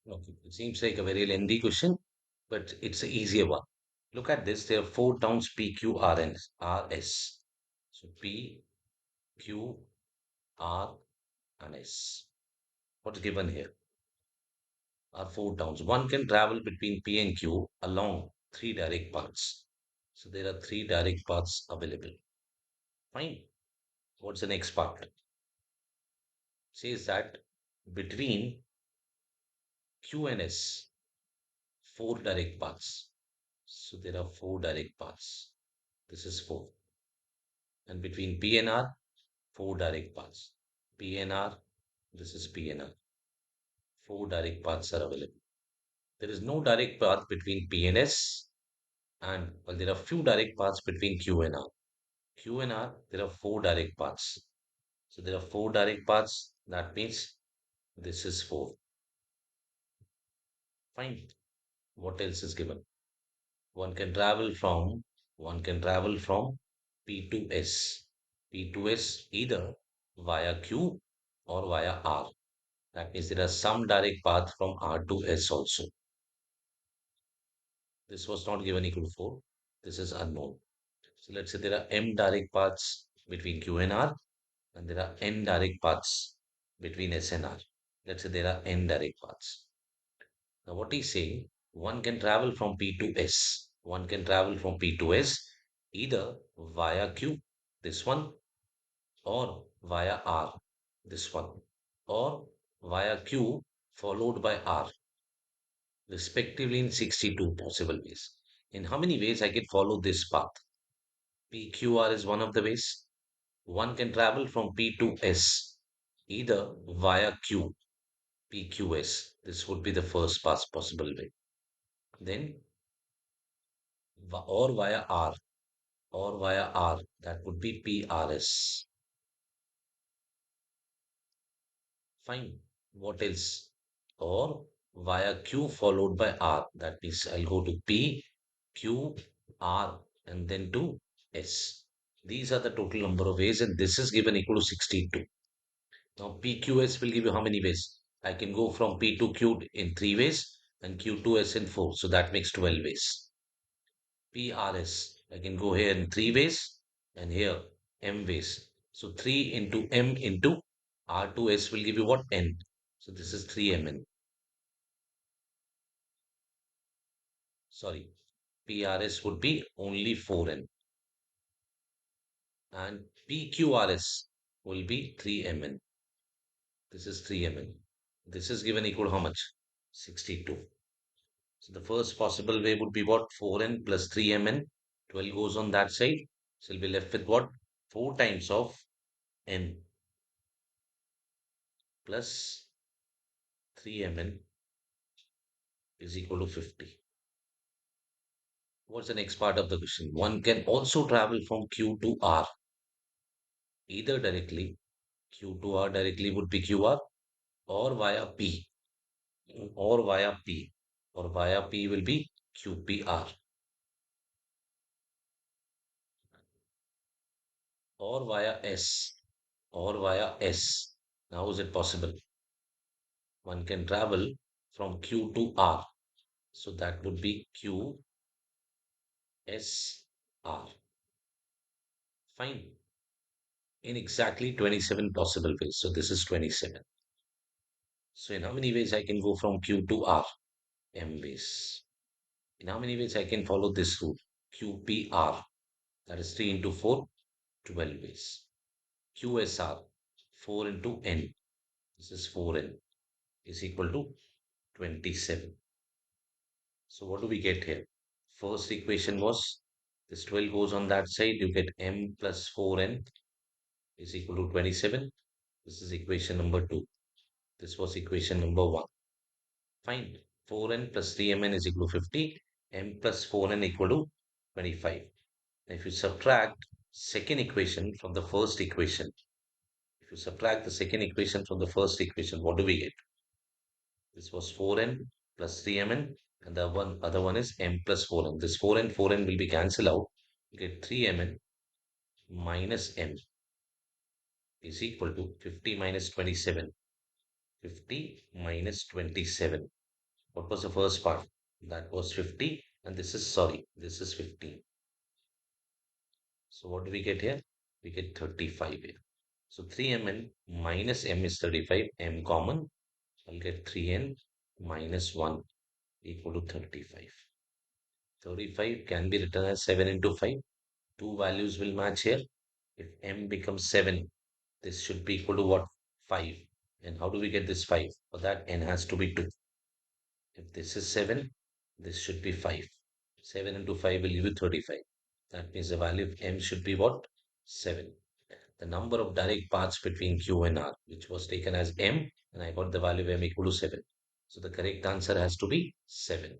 Okay. It seems like a very lengthy question, but it's an easier one. Look at this. There are four towns P, Q, R, and R, S. So P, Q, R, and S. What's given here are four towns. One can travel between P and Q along three direct paths. So there are three direct paths available. Fine. What's the next part? Says that between Q and S, four direct paths. So there are four direct paths. This is four. And between P and R, four direct paths. P and R, this is P and R. Four direct paths are available. There is no direct path between P and S, and well, there are few direct paths between Q and R. Q and R, there are four direct paths. So there are four direct paths. That means this is four. Fine. What else is given? One can travel from one can travel from P to S. P to S either via Q or via R. That means there are some direct path from R to S also. This was not given equal to 4. This is unknown. So let's say there are M direct paths between Q and R, and there are N direct paths between S and R. Let's say there are N direct paths. Now what he's saying, one can travel from P to S. One can travel from P to S either via Q, this one, or via R, this one, or via Q followed by R, respectively in 62 possible ways. In how many ways I can follow this path? PQR is one of the ways. One can travel from P to S either via Q, PQS. This would be the first pass possible way. Then or via R, or via R, that would be PRS. Fine. What else? Or via Q followed by R. That means I'll go to P, Q, R, and then to S. These are the total number of ways, and this is given equal to 62. Now PQS will give you how many ways? I can go from P to Q in three ways and Q to S in four. So that makes 12 ways. PRS, I can go here in three ways and here M ways. So 3 into M into R to S will give you what? N. So this is 3Mn. Sorry, PRS would be only 4N. And PQRS will be 3Mn. This is 3Mn. This is given equal to how much? 62. So the first possible way would be what? 4N plus 3Mn. 12 goes on that side. So we'll be left with what? 4 times of N plus 3Mn is equal to 50. What's the next part of the question? One can also travel from Q to R, either directly, Q to R directly would be QR, or via P, or via P, or via P will be QPR, or via S, or via S. Now, is it possible? One can travel from Q to R. So that would be QSR. Fine. In exactly 27 possible ways. So this is 27. So in how many ways I can go from Q to R? M ways. In how many ways I can follow this rule? QPR. That is 3 into 4, 12 ways. QSR. 4 into N. This is 4N is equal to 27. So what do we get here? First equation was this 12 goes on that side. You get M plus 4N is equal to 27. This is equation number 2. This was equation number 1. Fine. 4N plus 3Mn is equal to 50. M plus 4N equal to 25. If you subtract second equation from the first equation, if you subtract the second equation from the first equation, what do we get? This was 4N plus 3Mn, and the other one is M plus 4N. This 4N, 4N will be cancelled out. You get 3Mn minus M is equal to 50 minus 27. 50 minus 27. What was the first part? That was 50, and this is, sorry, this is 15. So what do we get here? We get 35 here. So 3mn minus m is 35, m common. I'll get 3n minus 1 equal to 35. 35 can be written as 7 into 5. Two values will match here. If m becomes 7, this should be equal to what? 5. And how do we get this 5? For that, n has to be 2. If this is 7, this should be 5. 7 into 5 will give you 35. That means the value of m should be what? 7. The number of direct paths between Q and R, which was taken as m, and I got the value of m equal to 7. So the correct answer has to be 7.